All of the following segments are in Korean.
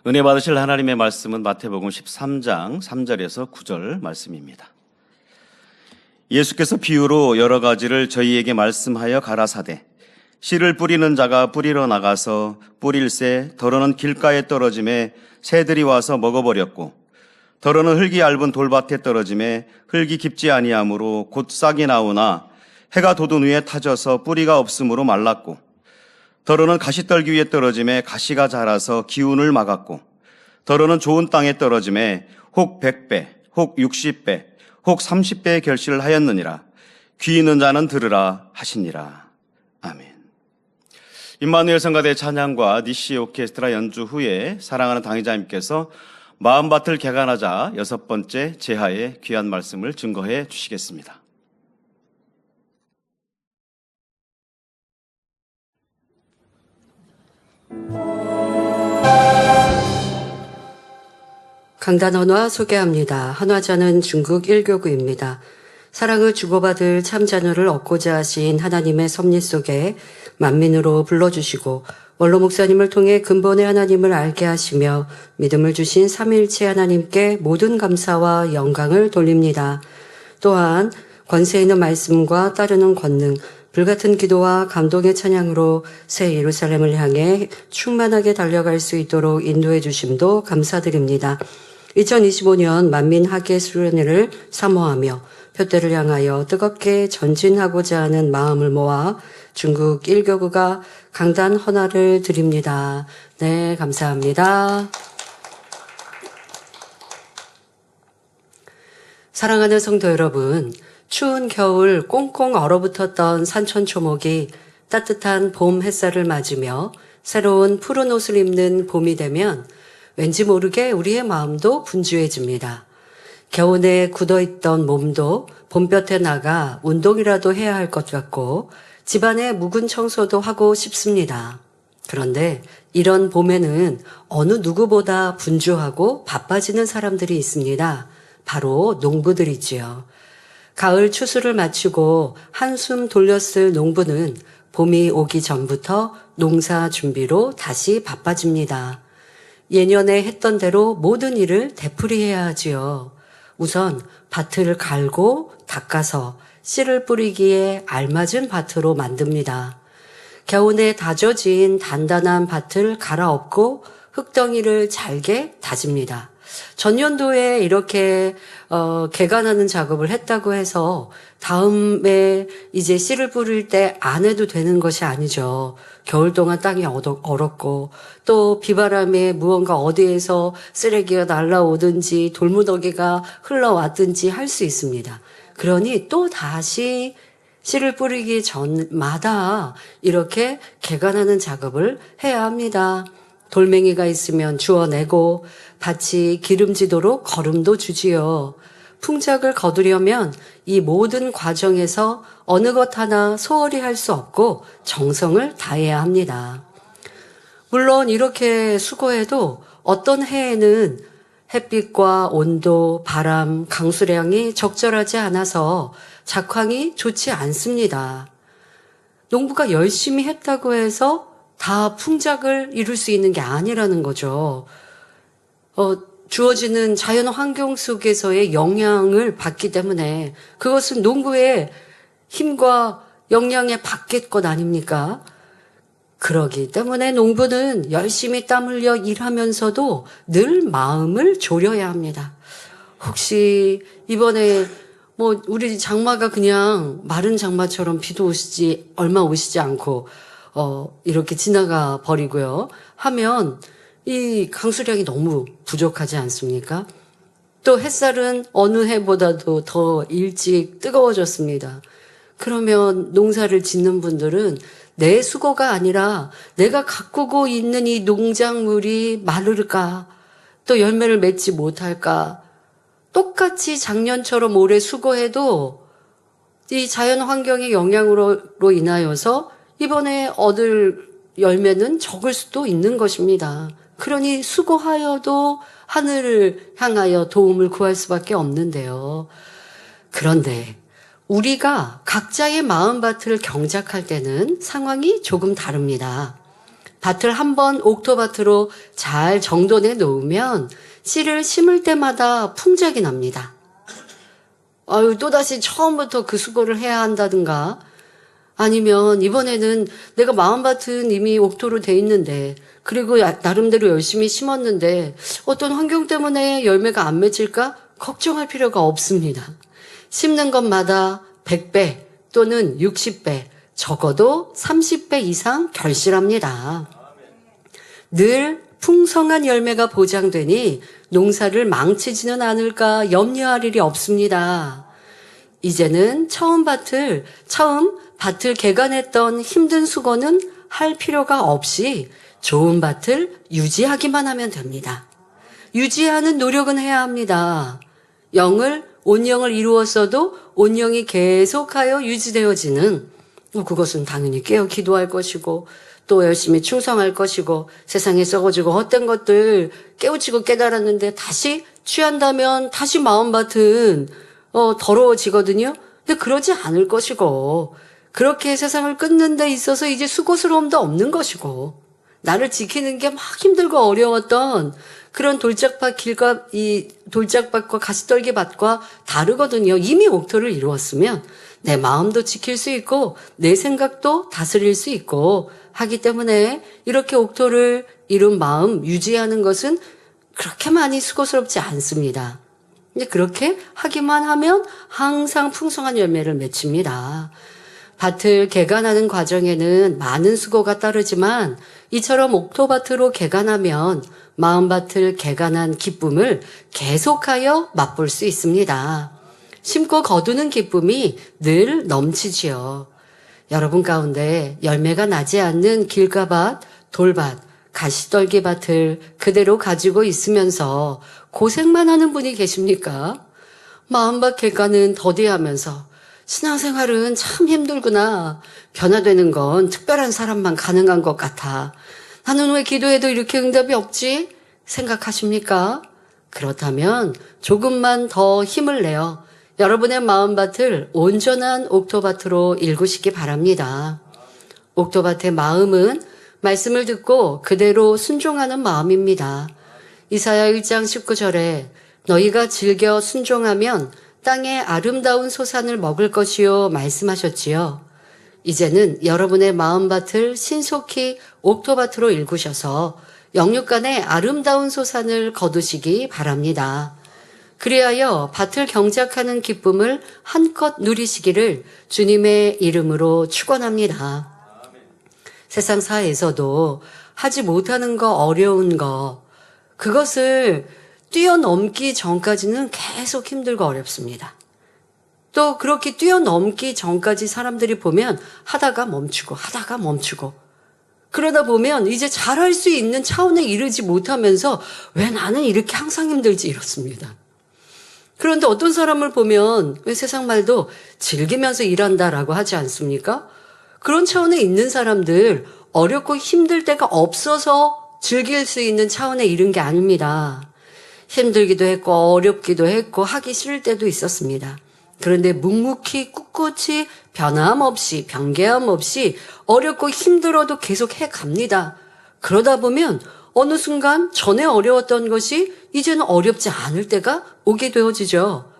은혜 받으실 하나님의 말씀은 마태복음 13장 3절에서 9절 말씀입니다. 예수께서 비유로 여러 가지를 저희에게 말씀하여 가라사대 씨를 뿌리는 자가 뿌리러 나가서 뿌릴새 더러는 길가에 떨어짐에 새들이 와서 먹어버렸고 더러는 흙이 얇은 돌밭에 떨어짐에 흙이 깊지 아니하므로 곧 싹이 나오나 해가 돋은 후에 타져서 뿌리가 없으므로 말랐고 더러는 가시떨기 위에 떨어짐에 가시가 자라서 기운을 막았고 더러는 좋은 땅에 떨어짐에 혹 100배, 혹 60배, 혹 30배의 결실을 하였느니라. 귀 있는 자는 들으라 하시니라. 아멘. 임마누엘 성가대 찬양과 니시 오케스트라 연주 후에 사랑하는 당회자님께서 마음밭을 개간하자 6번째 제하의 귀한 말씀을 증거해 주시겠습니다. 강단 헌화 소개합니다. 헌화자는 중국 1교구입니다. 사랑을 주고받을 참 자녀를 얻고자 하신 하나님의 섭리 속에 만민으로 불러주시고 원로 목사님을 통해 근본의 하나님을 알게 하시며 믿음을 주신 삼위일체 하나님께 모든 감사와 영광을 돌립니다. 또한 권세 있는 말씀과 따르는 권능, 불같은 기도와 감동의 찬양으로 새 예루살렘을 향해 충만하게 달려갈 수 있도록 인도해 주심도 감사드립니다. 2025년 만민 학예 수련회를 사모하며 표대를 향하여 뜨겁게 전진하고자 하는 마음을 모아 중국 1교구가 강단 헌화를 드립니다. 네, 감사합니다. 사랑하는 성도 여러분, 추운 겨울 꽁꽁 얼어붙었던 산천초목이 따뜻한 봄 햇살을 맞으며 새로운 푸른 옷을 입는 봄이 되면 왠지 모르게 우리의 마음도 분주해집니다. 겨우내 굳어있던 몸도 봄볕에 나가 운동이라도 해야 할 것 같고 집안의 묵은 청소도 하고 싶습니다. 그런데 이런 봄에는 어느 누구보다 분주하고 바빠지는 사람들이 있습니다. 바로 농부들이지요. 가을 추수를 마치고 한숨 돌렸을 농부는 봄이 오기 전부터 농사 준비로 다시 바빠집니다. 예년에 했던 대로 모든 일을 되풀이해야 하지요. 우선 밭을 갈고 닦아서 씨를 뿌리기에 알맞은 밭으로 만듭니다. 겨우내 다져진 단단한 밭을 갈아엎고 흙덩이를 잘게 다집니다. 전년도에 이렇게 개간하는 작업을 했다고 해서 다음에 이제 씨를 뿌릴 때 안 해도 되는 것이 아니죠. 겨울 동안 땅이 얼었고 또 비바람에 무언가 어디에서 쓰레기가 날라오든지 돌무더기가 흘러왔든지 할 수 있습니다. 그러니 또 다시 씨를 뿌리기 전마다 이렇게 개간하는 작업을 해야 합니다. 돌멩이가 있으면 주워내고 밭이 기름지도록 거름도 주지요. 풍작을 거두려면 이 모든 과정에서 어느 것 하나 소홀히 할 수 없고 정성을 다해야 합니다. 물론 이렇게 수고해도 어떤 해에는 햇빛과 온도, 바람, 강수량이 적절하지 않아서 작황이 좋지 않습니다. 농부가 열심히 했다고 해서 다 풍작을 이룰 수 있는 게 아니라는 거죠. 주어지는 자연 환경 속에서의 영향을 받기 때문에 그것은 농부의 힘과 영향에 받을 것 아닙니까? 그러기 때문에 농부는 열심히 땀 흘려 일하면서도 늘 마음을 졸여야 합니다. 혹시 이번에 우리 장마가 그냥 마른 장마처럼 비도 얼마 오시지 않고 이렇게 지나가 버리고요 하면 이 강수량이 너무 부족하지 않습니까? 또 햇살은 어느 해보다도 더 일찍 뜨거워졌습니다. 그러면 농사를 짓는 분들은 내 수고가 아니라 내가 가꾸고 있는 이 농작물이 마를까, 또 열매를 맺지 못할까, 똑같이 작년처럼 올해 수고해도 이 자연 환경의 영향으로 인하여서 이번에 얻을 열매는 적을 수도 있는 것입니다. 그러니 수고하여도 하늘을 향하여 도움을 구할 수밖에 없는데요. 그런데 우리가 각자의 마음밭을 경작할 때는 상황이 조금 다릅니다. 밭을 한번 옥토밭으로 잘 정돈해 놓으면 씨를 심을 때마다 풍작이 납니다. 또다시 처음부터 그 수고를 해야 한다든가, 아니면 이번에는 내가 마음밭은 이미 옥토로 돼 있는데, 그리고 나름대로 열심히 심었는데 어떤 환경 때문에 열매가 안 맺힐까 걱정할 필요가 없습니다. 심는 것마다 100배 또는 60배, 적어도 30배 이상 결실합니다. 늘 풍성한 열매가 보장되니 농사를 망치지는 않을까 염려할 일이 없습니다. 이제는 처음 밭을 개간했던 힘든 수고는 할 필요가 없이 좋은 밭을 유지하기만 하면 됩니다. 유지하는 노력은 해야 합니다. 온영을 이루었어도 온영이 계속하여 유지되어지는, 그것은 당연히 깨어 기도할 것이고 또 열심히 충성할 것이고, 세상에 썩어지고 헛된 것들 깨우치고 깨달았는데 다시 취한다면 다시 마음밭은 더러워지거든요. 근데 그러지 않을 것이고, 그렇게 세상을 끊는 데 있어서 이제 수고스러움도 없는 것이고, 나를 지키는 게 막 힘들고 어려웠던 그런 돌짝밭과 가시떨기밭과 다르거든요. 이미 옥토를 이루었으면 내 마음도 지킬 수 있고 내 생각도 다스릴 수 있고 하기 때문에, 이렇게 옥토를 이룬 마음 유지하는 것은 그렇게 많이 수고스럽지 않습니다. 근데 그렇게 하기만 하면 항상 풍성한 열매를 맺힙니다. 밭을 개간하는 과정에는 많은 수고가 따르지만 이처럼 옥토밭으로 개간하면 마음밭을 개간한 기쁨을 계속하여 맛볼 수 있습니다. 심고 거두는 기쁨이 늘 넘치지요. 여러분 가운데 열매가 나지 않는 길가밭, 돌밭, 가시떨기밭을 그대로 가지고 있으면서 고생만 하는 분이 계십니까? 마음밭 개간은 더디하면서 신앙생활은 참 힘들구나. 변화되는 건 특별한 사람만 가능한 것 같아. 나는 왜 기도해도 이렇게 응답이 없지? 생각하십니까? 그렇다면 조금만 더 힘을 내어 여러분의 마음밭을 온전한 옥토밭으로 일구시기 바랍니다. 옥토밭의 마음은 말씀을 듣고 그대로 순종하는 마음입니다. 이사야 1장 19절에 너희가 즐겨 순종하면 땅의 아름다운 소산을 먹을 것이요 말씀하셨지요. 이제는 여러분의 마음밭을 신속히 옥토밭으로 일구셔서 영육간의 아름다운 소산을 거두시기 바랍니다. 그리하여 밭을 경작하는 기쁨을 한껏 누리시기를 주님의 이름으로 축원합니다. 세상 사회에서도 하지 못하는 거, 어려운 거, 그것을 뛰어넘기 전까지는 계속 힘들고 어렵습니다. 또 그렇게 뛰어넘기 전까지 사람들이 보면 하다가 멈추고 그러다 보면 이제 잘할 수 있는 차원에 이르지 못하면서 왜 나는 이렇게 항상 힘들지 이렇습니다. 그런데 어떤 사람을 보면 왜 세상 말도 즐기면서 일한다라고 하지 않습니까? 그런 차원에 있는 사람들, 어렵고 힘들 때가 없어서 즐길 수 있는 차원에 이른 게 아닙니다. 힘들기도 했고 어렵기도 했고 하기 싫을 때도 있었습니다. 그런데 묵묵히 꿋꿋이 변함 없이 변개함 없이 어렵고 힘들어도 계속 해갑니다. 그러다 보면 어느 순간 전에 어려웠던 것이 이제는 어렵지 않을 때가 오게 되어지죠.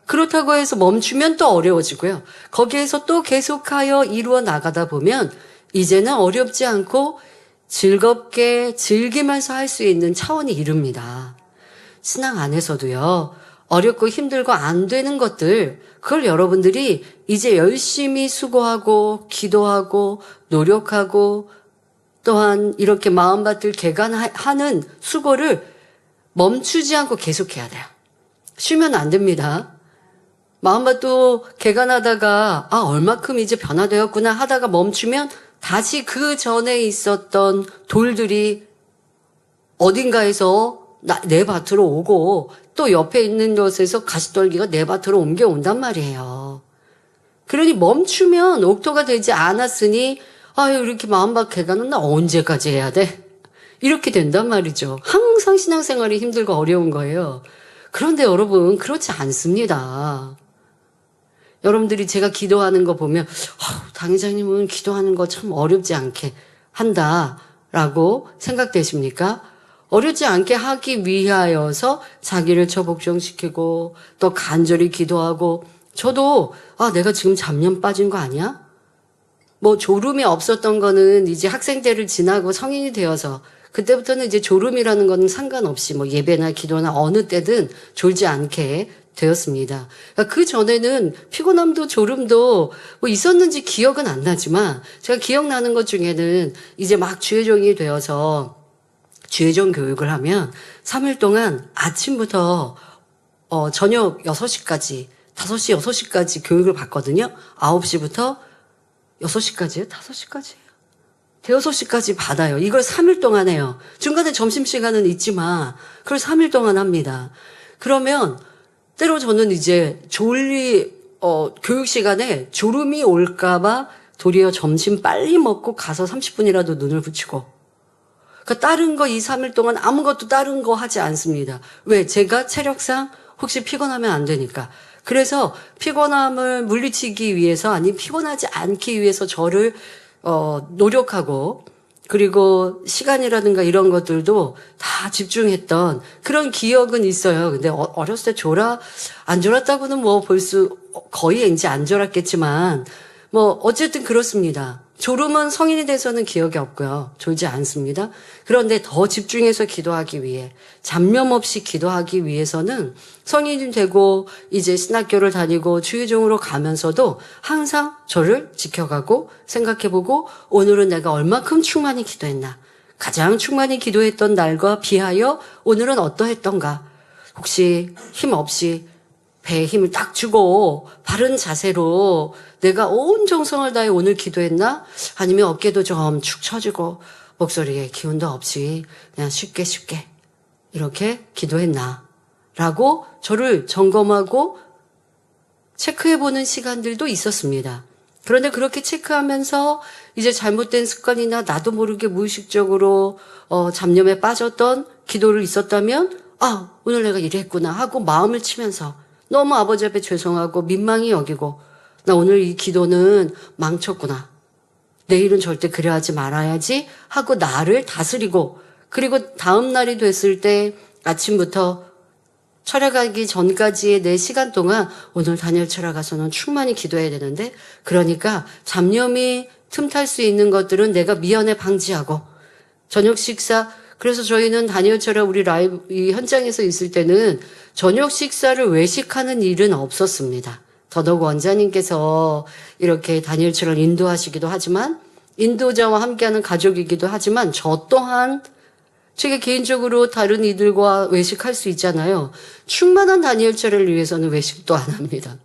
그렇다고 해서 멈추면 또 어려워지고요. 거기에서 또 계속하여 이루어 나가다 보면 이제는 어렵지 않고 즐겁게 즐기면서 할 수 있는 차원이 이릅니다. 신앙 안에서도요, 어렵고 힘들고 안 되는 것들, 그걸 여러분들이 이제 열심히 수고하고 기도하고 노력하고 또한 이렇게 마음밭을 개간하는 수고를 멈추지 않고 계속해야 돼요. 쉬면 안 됩니다. 마음밭도 개간하다가 얼마큼 이제 변화되었구나 하다가 멈추면 다시 그 전에 있었던 돌들이 어딘가에서 내 밭으로 오고 또 옆에 있는 곳에서 가시떨기가 내 밭으로 옮겨온단 말이에요. 그러니 멈추면 옥토가 되지 않았으니 이렇게 마음밭 개간은 나 언제까지 해야 돼? 이렇게 된단 말이죠. 항상 신앙생활이 힘들고 어려운 거예요. 그런데 여러분 그렇지 않습니다. 여러분들이 제가 기도하는 거 보면 당회장님은 기도하는 거 참 어렵지 않게 한다. 라고 생각되십니까? 어렵지 않게 하기 위하여서 자기를 처복종시키고 또 간절히 기도하고 저도 내가 지금 잡념 빠진 거 아니야? 뭐 졸음이 없었던 거는 이제 학생 때를 지나고 성인이 되어서 그때부터는 이제 졸음이라는 건 상관없이 뭐 예배나 기도나 어느 때든 졸지 않게 되었습니다. 그러니까 그 전에는 피곤함도 졸음도 뭐 있었는지 기억은 안 나지만 제가 기억나는 것 중에는 이제 막 주의종이 되어서 주의종 교육을 하면 3일 동안 아침부터 저녁 6시까지 5시, 6시까지 교육을 받거든요. 9시부터 6시까지요? 5시까지요? 대여섯 시까지 받아요. 이걸 3일 동안 해요. 중간에 점심시간은 있지만 그걸 3일 동안 합니다. 그러면 때로 저는 이제 교육 시간에 졸음이 올까봐 도리어 점심 빨리 먹고 가서 30분이라도 눈을 붙이고 그러니까 다른 거 2, 3일 동안 아무것도 다른 거 하지 않습니다. 왜? 제가 체력상 혹시 피곤하면 안 되니까. 그래서 피곤함을 물리치기 위해서 아니 피곤하지 않기 위해서 저를 노력하고 그리고 시간이라든가 이런 것들도 다 집중했던 그런 기억은 있어요. 근데 어렸을 때 안 졸았다고는 뭐 거의 이제 안 졸았겠지만 뭐 어쨌든 그렇습니다. 졸음은 성인이 돼서는 기억이 없고요. 졸지 않습니다. 그런데 더 집중해서 기도하기 위해 잡념 없이 기도하기 위해서는 성인이 되고 이제 신학교를 다니고 주의종으로 가면서도 항상 저를 지켜가고 생각해보고 오늘은 내가 얼마큼 충만히 기도했나. 가장 충만히 기도했던 날과 비하여 오늘은 어떠했던가. 혹시 힘 없이 배에 힘을 딱 주고 바른 자세로 내가 온 정성을 다해 오늘 기도했나? 아니면 어깨도 좀 축 처지고 목소리에 기운도 없이 그냥 쉽게 이렇게 기도했나? 라고 저를 점검하고 체크해보는 시간들도 있었습니다. 그런데 그렇게 체크하면서 이제 잘못된 습관이나 나도 모르게 무의식적으로 잡념에 빠졌던 기도를 있었다면 오늘 내가 이랬구나 하고 마음을 치면서 너무 아버지 앞에 죄송하고 민망히 여기고 나 오늘 이 기도는 망쳤구나. 내일은 절대 그래 하지 말아야지 하고 나를 다스리고 그리고 다음 날이 됐을 때 아침부터 철학하기 전까지의 내 시간 동안 오늘 다니엘 철학가서는 충만히 기도해야 되는데 그러니까 잡념이 틈탈 수 있는 것들은 내가 미연에 방지하고 저녁 식사 그래서 저희는 다니엘 철학 우리 라이브 이 현장에서 있을 때는 저녁 식사를 외식하는 일은 없었습니다. 더더욱 원장님께서 이렇게 다니엘 철학을 인도하시기도 하지만 인도자와 함께하는 가족이기도 하지만 저 또한 제가 개인적으로 다른 이들과 외식할 수 있잖아요. 충만한 다니엘 철학을 위해서는 외식도 안 합니다.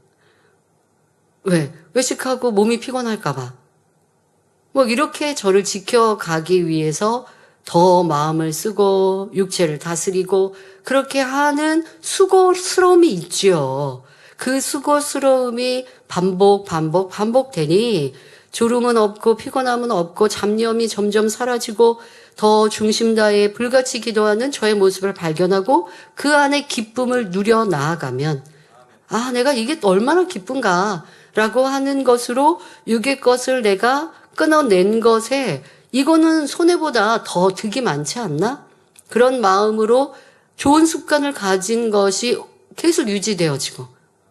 왜? 외식하고 몸이 피곤할까 봐. 뭐 이렇게 저를 지켜가기 위해서 더 마음을 쓰고 육체를 다스리고 그렇게 하는 수고스러움이 있지요. 그 수고스러움이 반복되니 졸음은 없고 피곤함은 없고 잡념이 점점 사라지고 더 중심 다해 불같이 기도하는 저의 모습을 발견하고 그 안에 기쁨을 누려 나아가면 내가 이게 얼마나 기쁜가 라고 하는 것으로 육의 것을 내가 끊어낸 것에 이거는 손해보다 더 득이 많지 않나? 그런 마음으로 좋은 습관을 가진 것이 계속 유지되어지고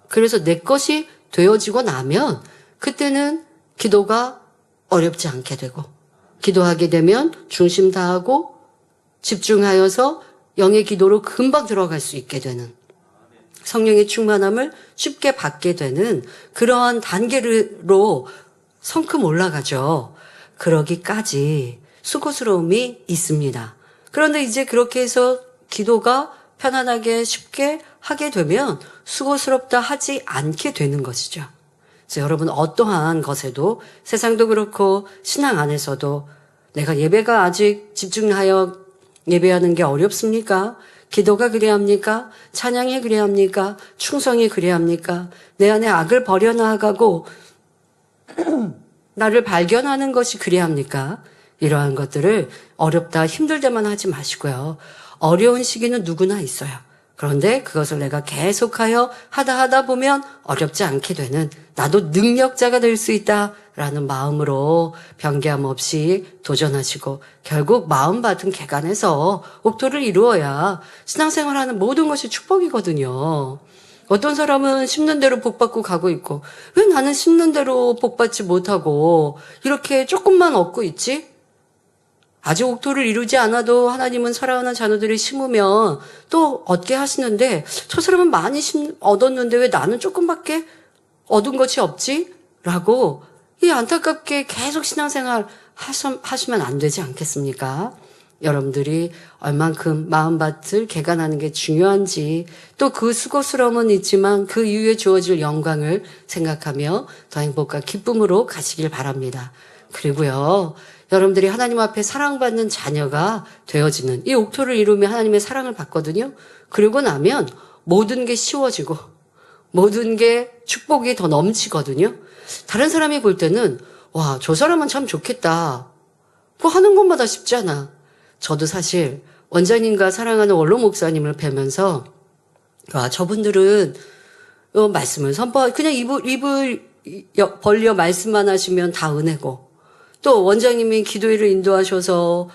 그래서 내 것이 되어지고 나면 그때는 기도가 어렵지 않게 되고 기도하게 되면 중심 다하고 집중하여서 영의 기도로 금방 들어갈 수 있게 되는 성령의 충만함을 쉽게 받게 되는 그러한 단계로 성큼 올라가죠. 그러기까지 수고스러움이 있습니다. 그런데 이제 그렇게 해서 기도가 편안하게 쉽게 하게 되면 수고스럽다 하지 않게 되는 것이죠. 그래서 여러분 어떠한 것에도 세상도 그렇고 신앙 안에서도 내가 예배가 아직 집중하여 예배하는 게 어렵습니까? 기도가 그래야 합니까? 찬양이 그래야 합니까? 충성이 그래야 합니까? 내 안에 악을 버려나가고 나를 발견하는 것이 그래야 합니까? 이러한 것들을 어렵다 힘들다만 하지 마시고요. 어려운 시기는 누구나 있어요. 그런데 그것을 내가 계속하여 하다 보면 어렵지 않게 되는 나도 능력자가 될 수 있다라고 라는 마음으로 변개함 없이 도전하시고 결국 마음밭은 개간해서 옥토를 이루어야 신앙생활하는 모든 것이 축복이거든요. 어떤 사람은 심는 대로 복받고 가고 있고 왜 나는 심는 대로 복받지 못하고 이렇게 조금만 얻고 있지? 아직 옥토를 이루지 않아도 하나님은 사랑하는 자녀들이 심으면 또 얻게 하시는데 저 사람은 많이 얻었는데 왜 나는 조금밖에 얻은 것이 없지? 라고 이 안타깝게 계속 신앙생활 하시면 안 되지 않겠습니까? 여러분들이 얼만큼 마음밭을 개간하는 게 중요한지 또 그 수고스러움은 있지만 그 이후에 주어질 영광을 생각하며 더 행복과 기쁨으로 가시길 바랍니다. 그리고요, 여러분들이 하나님 앞에 사랑받는 자녀가 되어지는 이 옥토를 이루면 하나님의 사랑을 받거든요. 그러고 나면 모든 게 쉬워지고 모든 게 축복이 더 넘치거든요. 다른 사람이 볼 때는 와, 저 사람은 참 좋겠다. 뭐 하는 것마다 쉽지 않아. 저도 사실 원장님과 사랑하는 원로 목사님을 뵈면서 와, 저분들은 말씀을 그냥 입을 벌려 말씀만 하시면 다 은혜고 또 원장님이 기도회를 인도하셔서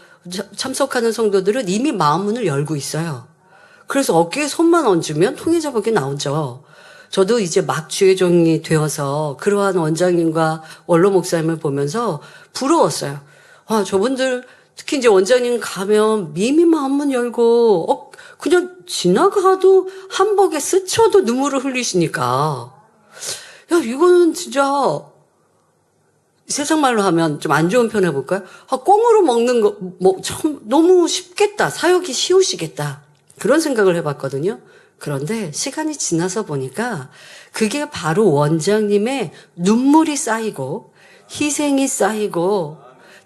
참석하는 성도들은 이미 마음 문을 열고 있어요. 그래서 어깨에 손만 얹으면 통해자복이 나오죠. 저도 이제 막 주의 종이 되어서 그러한 원장님과 원로 목사님을 보면서 부러웠어요. 와, 저분들 특히 이제 원장님 가면 미미 마음문 열고 그냥 지나가도 한복에 스쳐도 눈물을 흘리시니까 야, 이거는 진짜 세상 말로 하면 좀 안 좋은 표현 해볼까요? 꽁으로 먹는 거 참 너무 쉽겠다. 사역이 쉬우시겠다. 그런 생각을 해봤거든요. 그런데 시간이 지나서 보니까 그게 바로 원장님의 눈물이 쌓이고 희생이 쌓이고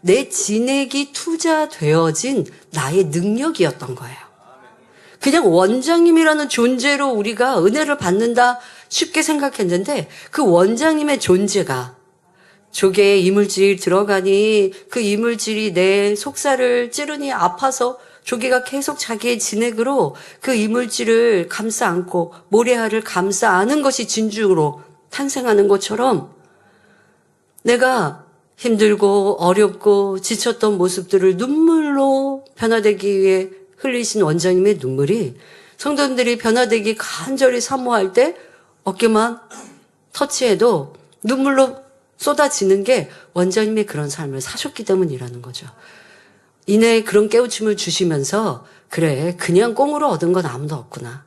내 진액이 투자되어진 나의 능력이었던 거예요. 그냥 원장님이라는 존재로 우리가 은혜를 받는다 쉽게 생각했는데 그 원장님의 존재가 조개에 이물질 들어가니 그 이물질이 내 속살을 찌르니 아파서 조개가 계속 자기의 진액으로 그 이물질을 감싸 안고 모래알을 감싸 안은 것이 진주로 탄생하는 것처럼 내가 힘들고 어렵고 지쳤던 모습들을 눈물로 변화되기 위해 흘리신 원장님의 눈물이 성도님들이 변화되기 간절히 사모할 때 어깨만 터치해도 눈물로 쏟아지는 게 원장님이 그런 삶을 사셨기 때문이라는 거죠. 이내 그런 깨우침을 주시면서 그래, 그냥 꽁으로 얻은 건 아무도 없구나.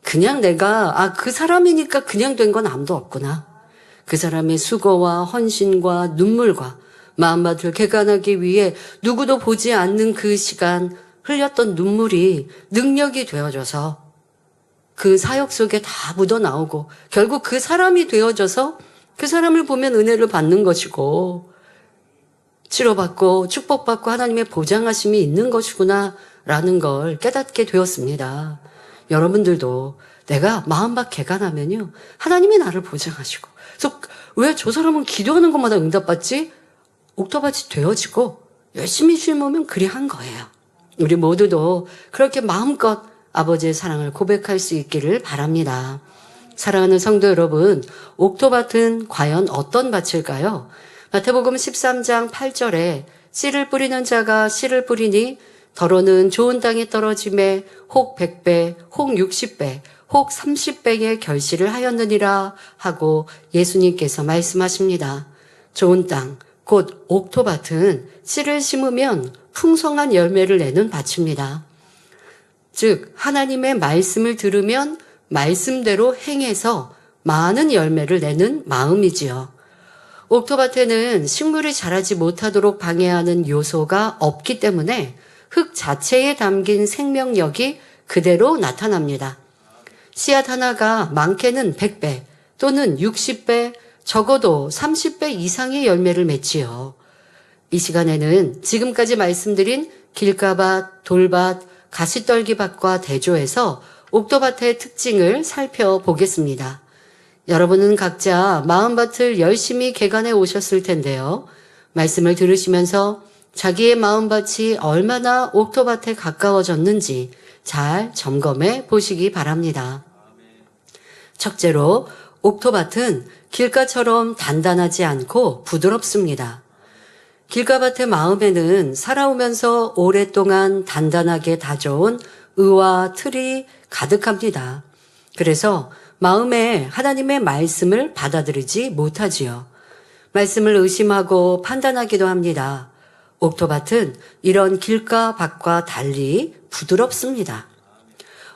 그냥 내가 그 사람이니까 그냥 된 건 아무도 없구나. 그 사람의 수고와 헌신과 눈물과 마음밭을 개간하기 위해 누구도 보지 않는 그 시간 흘렸던 눈물이 능력이 되어져서 그 사역 속에 다 묻어나오고 결국 그 사람이 되어져서 그 사람을 보면 은혜를 받는 것이고 치료받고 축복받고 하나님의 보장하심이 있는 것이구나라는 걸 깨닫게 되었습니다. 여러분들도 내가 마음밭 개간하면요 하나님이 나를 보장하시고 그래서 왜 저 사람은 기도하는 것마다 응답받지? 옥토밭이 되어지고 열심히 심으면 그리 한 거예요. 우리 모두도 그렇게 마음껏 아버지의 사랑을 고백할 수 있기를 바랍니다. 사랑하는 성도 여러분, 옥토밭은 과연 어떤 밭일까요? 마태복음 13장 8절에 씨를 뿌리는 자가 씨를 뿌리니 더러는 좋은 땅에 떨어짐에 혹 100배, 혹 60배, 혹 30배의 결실을 하였느니라 하고 예수님께서 말씀하십니다. 좋은 땅, 곧 옥토밭은 씨를 심으면 풍성한 열매를 내는 밭입니다. 즉 하나님의 말씀을 들으면 말씀대로 행해서 많은 열매를 내는 마음이지요. 옥토밭에는 식물이 자라지 못하도록 방해하는 요소가 없기 때문에 흙 자체에 담긴 생명력이 그대로 나타납니다. 씨앗 하나가 많게는 100배 또는 60배, 적어도 30배 이상의 열매를 맺지요. 이 시간에는 지금까지 말씀드린 길가밭, 돌밭, 가시떨기밭과 대조해서 옥토밭의 특징을 살펴보겠습니다. 여러분은 각자 마음밭을 열심히 개간해 오셨을 텐데요. 말씀을 들으시면서 자기의 마음밭이 얼마나 옥토밭에 가까워졌는지 잘 점검해 보시기 바랍니다. 첫째로 옥토밭은 길가처럼 단단하지 않고 부드럽습니다. 길가밭의 마음에는 살아오면서 오랫동안 단단하게 다져온 의와 틀이 가득합니다. 그래서 마음에 하나님의 말씀을 받아들이지 못하지요. 말씀을 의심하고 판단하기도 합니다. 옥토밭은 이런 길가밭과 달리 부드럽습니다.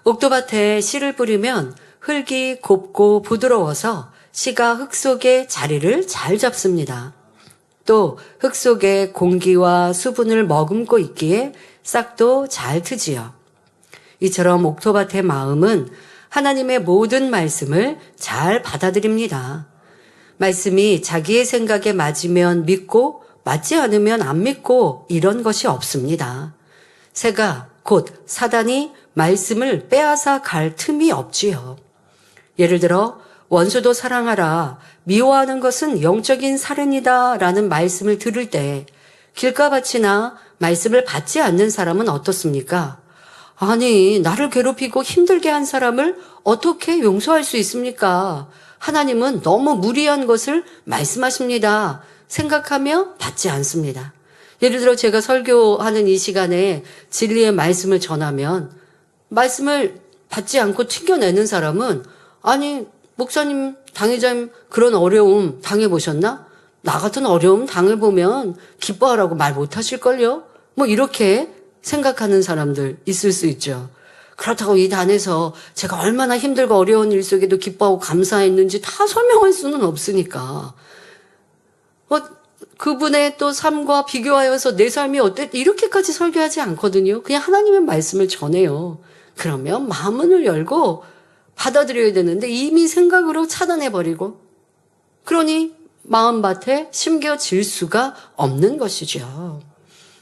옥토밭에 씨를 뿌리면 흙이 곱고 부드러워서 씨가 흙 속에 자리를 잘 잡습니다. 또 흙 속에 공기와 수분을 머금고 있기에 싹도 잘 트지요. 이처럼 옥토밭의 마음은 하나님의 모든 말씀을 잘 받아들입니다. 말씀이 자기의 생각에 맞으면 믿고 맞지 않으면 안 믿고 이런 것이 없습니다. 새가 곧 사단이 말씀을 빼앗아 갈 틈이 없지요. 예를 들어 원수도 사랑하라, 미워하는 것은 영적인 살인이다 라는 말씀을 들을 때 길가밭이나 말씀을 받지 않는 사람은 어떻습니까? 아니, 나를 괴롭히고 힘들게 한 사람을 어떻게 용서할 수 있습니까? 하나님은 너무 무리한 것을 말씀하십니다. 생각하며 받지 않습니다. 예를 들어 제가 설교하는 이 시간에 진리의 말씀을 전하면 말씀을 받지 않고 튕겨내는 사람은 아니, 목사님, 당회자님 그런 어려움 당해보셨나? 나 같은 어려움 당해보면 기뻐하라고 말 못하실걸요? 뭐 이렇게 생각하는 사람들 있을 수 있죠. 그렇다고 이 단에서 제가 얼마나 힘들고 어려운 일 속에도 기뻐하고 감사했는지 다 설명할 수는 없으니까. 그분의 또 삶과 비교하여서 내 삶이 어때? 이렇게까지 설교하지 않거든요. 그냥 하나님의 말씀을 전해요. 그러면 마음문을 열고 받아들여야 되는데 이미 생각으로 차단해버리고 그러니 마음밭에 심겨질 수가 없는 것이죠.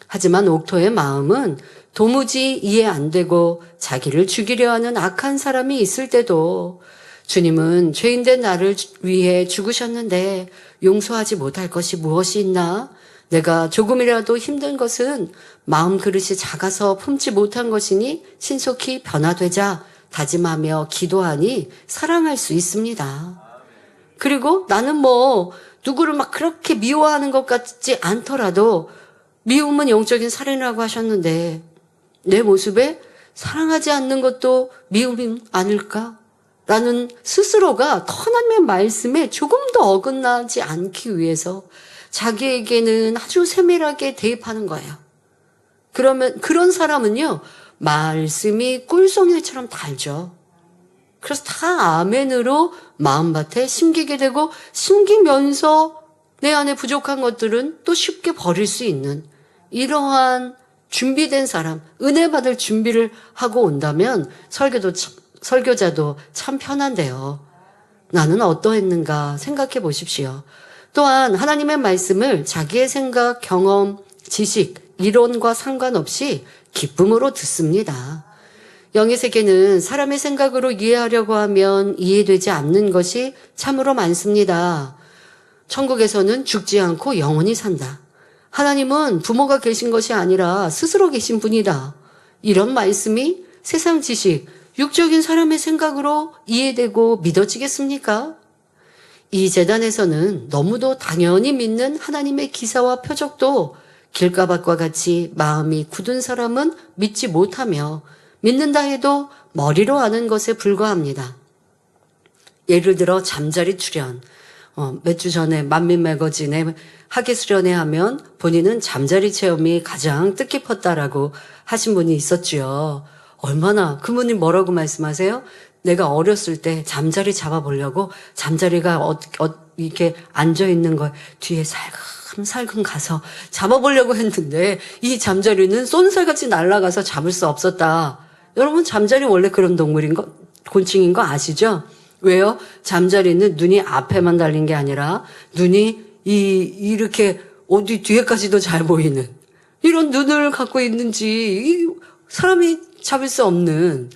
하지만 옥토의 마음은 도무지 이해 안 되고 자기를 죽이려 하는 악한 사람이 있을 때도 주님은 죄인된 나를 위해 죽으셨는데 용서하지 못할 것이 무엇이 있나? 내가 조금이라도 힘든 것은 마음 그릇이 작아서 품지 못한 것이니 신속히 변화되자 다짐하며 기도하니 사랑할 수 있습니다. 그리고 나는 누구를 막 그렇게 미워하는 것 같지 않더라도 미움은 영적인 살인이라고 하셨는데 내 모습에 사랑하지 않는 것도 미움이 아닐까? 라는 스스로가 하나님의 말씀에 조금 더 어긋나지 않기 위해서 자기에게는 아주 세밀하게 대입하는 거예요. 그러면 그런 사람은요, 말씀이 꿀송이처럼 달죠. 그래서 다 아멘으로 마음밭에 심기게 되고 심기면서 내 안에 부족한 것들은 또 쉽게 버릴 수 있는 이러한 준비된 사람, 은혜 받을 준비를 하고 온다면 설교자도 참 편한데요. 나는 어떠했는가 생각해 보십시오. 또한 하나님의 말씀을 자기의 생각, 경험, 지식, 이론과 상관없이 기쁨으로 듣습니다. 영의 세계는 사람의 생각으로 이해하려고 하면 이해되지 않는 것이 참으로 많습니다. 천국에서는 죽지 않고 영원히 산다. 하나님은 부모가 계신 것이 아니라 스스로 계신 분이다. 이런 말씀이 세상 지식, 육적인 사람의 생각으로 이해되고 믿어지겠습니까? 이 재단에서는 너무도 당연히 믿는 하나님의 기사와 표적도 길가밭과 같이 마음이 굳은 사람은 믿지 못하며 믿는다 해도 머리로 아는 것에 불과합니다. 예를 들어 잠자리 출연. 몇 주 전에 만민 매거진에 학예 수련회 하면 본인은 잠자리 체험이 가장 뜻깊었다라고 하신 분이 있었지요. 얼마나 그분이 뭐라고 말씀하세요? 내가 어렸을 때 잠자리 잡아보려고 잠자리가 이렇게 앉아있는 걸 뒤에 살금살금 가서 잡아보려고 했는데 이 잠자리는 쏜살같이 날아가서 잡을 수 없었다. 여러분 잠자리 원래 그런 곤충인 거 아시죠? 왜요? 잠자리는 눈이 앞에만 달린 게 아니라 눈이 이렇게 어디 뒤에까지도 잘 보이는 이런 눈을 갖고 있는지 사람이 잡을 수 없는,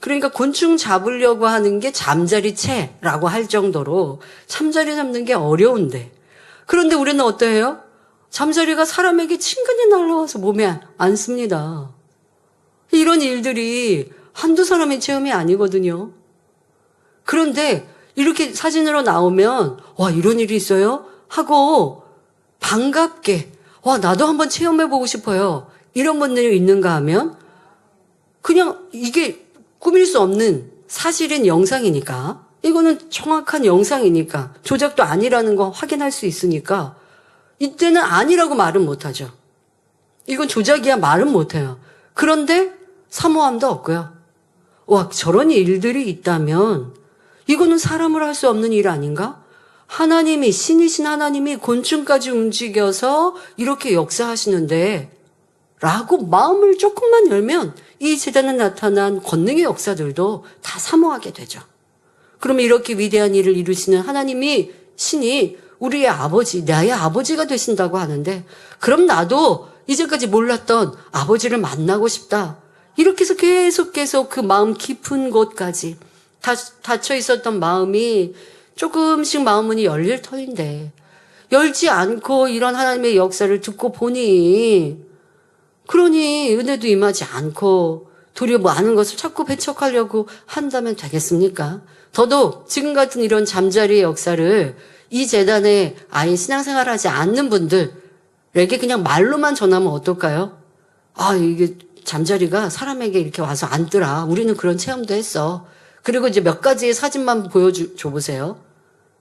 그러니까 곤충 잡으려고 하는 게 잠자리채라고 할 정도로 잠자리 잡는 게 어려운데, 그런데 우리는 어떠해요? 잠자리가 사람에게 친근히 날아와서 몸에 앉습니다. 이런 일들이 한두 사람의 체험이 아니거든요. 그런데 이렇게 사진으로 나오면 와, 이런 일이 있어요? 하고 반갑게 와, 나도 한번 체험해보고 싶어요. 이런 분들이 있는가 하면 그냥 이게 꾸밀 수 없는 사실인 영상이니까, 이거는 정확한 영상이니까, 조작도 아니라는 거 확인할 수 있으니까 이때는 아니라고 말은 못하죠. 이건 조작이야 말은 못해요. 그런데 사모함도 없고요. 와, 저런 일들이 있다면 이거는 사람으로 할 수 없는 일 아닌가? 하나님이, 신이신 하나님이 곤충까지 움직여서 이렇게 역사하시는데 라고 마음을 조금만 열면 이 재단에 나타난 권능의 역사들도 다 사모하게 되죠. 그러면 이렇게 위대한 일을 이루시는 하나님이, 신이 우리의 아버지, 나의 아버지가 되신다고 하는데, 그럼 나도 이제까지 몰랐던 아버지를 만나고 싶다. 이렇게 해서 계속 그 마음 깊은 곳까지 닫혀 있었던 마음이 조금씩 마음문이 열릴 터인데, 열지 않고 이런 하나님의 역사를 듣고 보니, 그러니 은혜도 임하지 않고 도리어 많은 것을 자꾸 배척하려고 한다면 되겠습니까? 더더욱 지금 같은 이런 잠자리의 역사를 이 재단에 아예 신앙생활하지 않는 분들에게 그냥 말로만 전하면 어떨까요? 아, 이게 잠자리가 사람에게 이렇게 와서 앉더라. 우리는 그런 체험도 했어. 그리고 이제 몇 가지의 사진만 보여줘 보세요.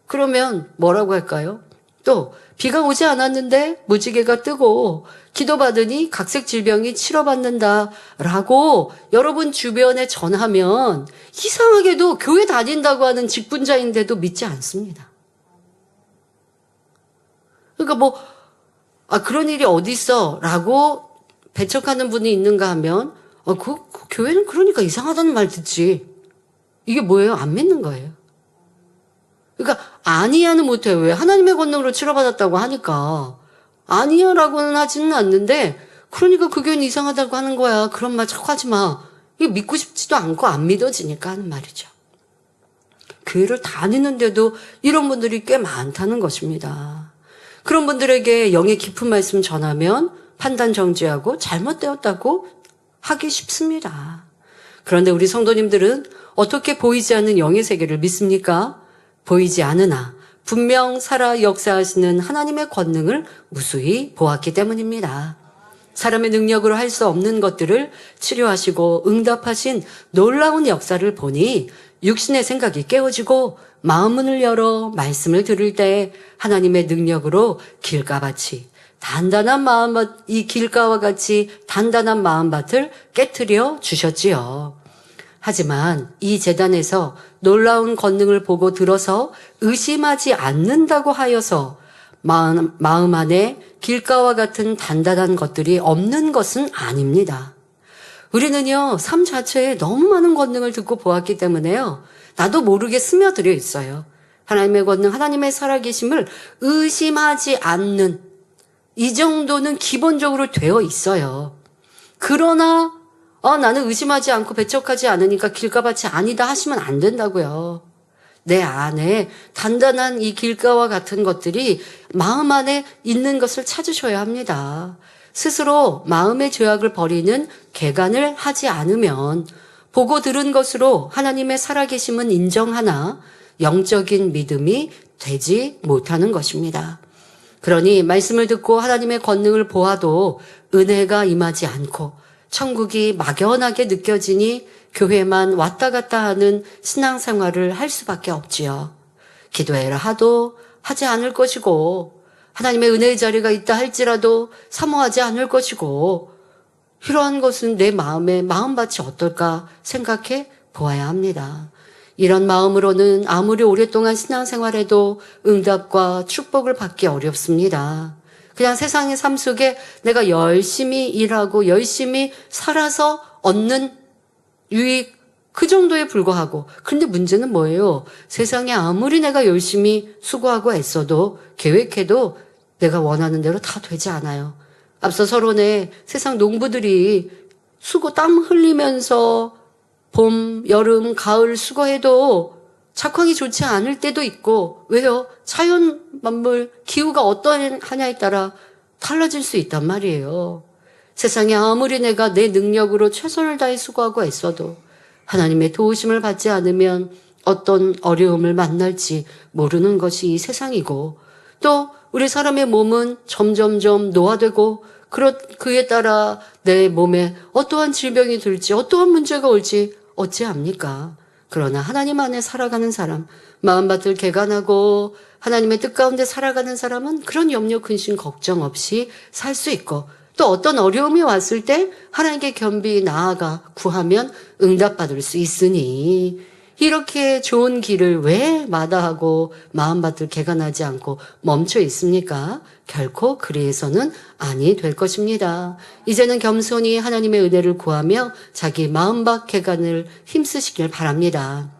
그러면 뭐라고 할까요? 또 비가 오지 않았는데 무지개가 뜨고 기도받으니 각색 질병이 치료받는다라고 여러분 주변에 전하면 이상하게도 교회 다닌다고 하는 직분자인데도 믿지 않습니다. 그러니까 뭐 그런 일이 어디 있어라고 배척하는 분이 있는가 하면 그 교회는 그러니까 이상하다는 말 듣지. 이게 뭐예요? 안 믿는 거예요. 그러니까 아니야는 못해요. 왜? 하나님의 권능으로 치료받았다고 하니까 아니야라고는 하지는 않는데, 그러니까 그 교회는 이상하다고 하는 거야. 그런 말 자꾸 하지 마. 이거 믿고 싶지도 않고 안 믿어지니까 하는 말이죠. 교회를 다니는데도 이런 분들이 꽤 많다는 것입니다. 그런 분들에게 영의 깊은 말씀 전하면 판단 정지하고 잘못되었다고 하기 쉽습니다. 그런데 우리 성도님들은 어떻게 보이지 않는 영의 세계를 믿습니까? 보이지 않으나 분명 살아 역사하시는 하나님의 권능을 무수히 보았기 때문입니다. 사람의 능력으로 할 수 없는 것들을 치료하시고 응답하신 놀라운 역사를 보니 육신의 생각이 깨어지고 마음문을 열어 말씀을 들을 때 하나님의 능력으로 길가같이 단단한 마음밭, 이 길가와 같이 단단한 마음밭을 깨트려 주셨지요. 하지만 이 재단에서 놀라운 권능을 보고 들어서 의심하지 않는다고 하여서 마음 안에 길가와 같은 단단한 것들이 없는 것은 아닙니다. 우리는요, 삶 자체에 너무 많은 권능을 듣고 보았기 때문에요, 나도 모르게 스며들어 있어요. 하나님의 권능, 하나님의 살아계심을 의심하지 않는 이 정도는 기본적으로 되어 있어요. 그러나 나는 의심하지 않고 배척하지 않으니까 길가밭이 아니다 하시면 안 된다고요. 내 안에 단단한 이 길가와 같은 것들이 마음 안에 있는 것을 찾으셔야 합니다. 스스로 마음의 죄악을 버리는 개간을 하지 않으면 보고 들은 것으로 하나님의 살아계심은 인정하나 영적인 믿음이 되지 못하는 것입니다. 그러니 말씀을 듣고 하나님의 권능을 보아도 은혜가 임하지 않고 천국이 막연하게 느껴지니 교회만 왔다 갔다 하는 신앙생활을 할 수밖에 없지요. 기도해라 하도 하지 않을 것이고 하나님의 은혜의 자리가 있다 할지라도 사모하지 않을 것이고, 이러한 것은 내 마음의 마음밭이 어떨까 생각해 보아야 합니다. 이런 마음으로는 아무리 오랫동안 신앙생활해도 응답과 축복을 받기 어렵습니다. 그냥 세상의 삶 속에 내가 열심히 일하고 열심히 살아서 얻는 유익, 그 정도에 불과하고, 그런데 문제는 뭐예요? 세상에 아무리 내가 열심히 수고하고 애써도 계획해도 내가 원하는 대로 다 되지 않아요. 앞서 서론에 세상 농부들이 수고 땀 흘리면서 봄, 여름, 가을 수고해도 작황이 좋지 않을 때도 있고, 왜요? 자연 만물, 기후가 어떠하냐에 따라 달라질 수 있단 말이에요. 세상에 아무리 내가 내 능력으로 최선을 다해 수고하고 애써도 하나님의 도우심을 받지 않으면 어떤 어려움을 만날지 모르는 것이 이 세상이고, 또 우리 사람의 몸은 점점점 노화되고 그에 따라 내 몸에 어떠한 질병이 들지 어떠한 문제가 올지 어찌합니까? 그러나 하나님 안에 살아가는 사람, 마음밭을 개간하고 하나님의 뜻 가운데 살아가는 사람은 그런 염려, 근심, 걱정 없이 살 수 있고, 또 어떤 어려움이 왔을 때 하나님께 겸비 나아가 구하면 응답받을 수 있으니, 이렇게 좋은 길을 왜 마다하고 마음밭을 개간하지 않고 멈춰 있습니까? 결코 그리해서는 아니 될 것입니다. 이제는 겸손히 하나님의 은혜를 구하며 자기 마음밭 개간을 힘쓰시길 바랍니다.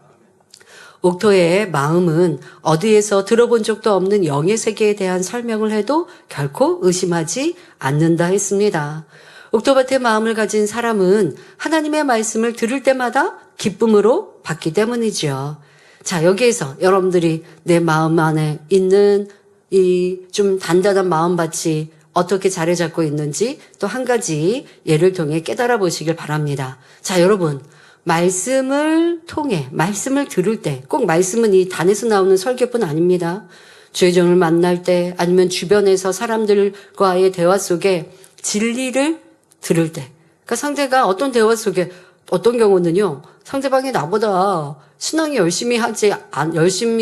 옥토의 마음은 어디에서 들어본 적도 없는 영의 세계에 대한 설명을 해도 결코 의심하지 않는다 했습니다. 옥토밭의 마음을 가진 사람은 하나님의 말씀을 들을 때마다 기쁨으로 받기 때문이죠. 자, 여기에서 여러분들이 내 마음 안에 있는 이 좀 단단한 마음밭이 어떻게 자리 잡고 있는지 또 한 가지 예를 통해 깨달아 보시길 바랍니다. 자, 여러분, 말씀을 통해, 말씀을 들을 때, 꼭 말씀은 이 단에서 나오는 설교뿐 아닙니다. 죄정을 만날 때, 아니면 주변에서 사람들과의 대화 속에 진리를 들을 때, 그러니까 상대가 어떤 대화 속에, 어떤 경우는요, 상대방이 나보다 신앙이 열심히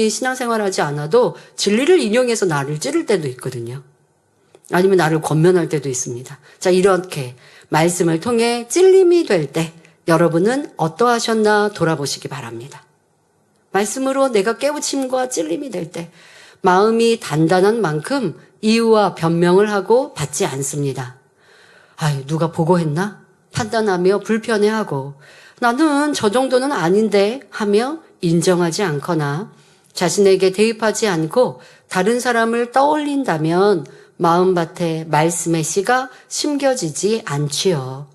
신앙생활하지 않아도 진리를 인용해서 나를 찌를 때도 있거든요. 아니면 나를 권면할 때도 있습니다. 자, 이렇게 말씀을 통해 찔림이 될 때, 여러분은 어떠하셨나 돌아보시기 바랍니다. 말씀으로 내가 깨우침과 찔림이 될 때 마음이 단단한 만큼 이유와 변명을 하고 받지 않습니다. 아유, 누가 보고했나? 판단하며 불편해하고, 나는 저 정도는 아닌데 하며 인정하지 않거나 자신에게 대입하지 않고 다른 사람을 떠올린다면 마음밭에 말씀의 씨가 심겨지지 않지요.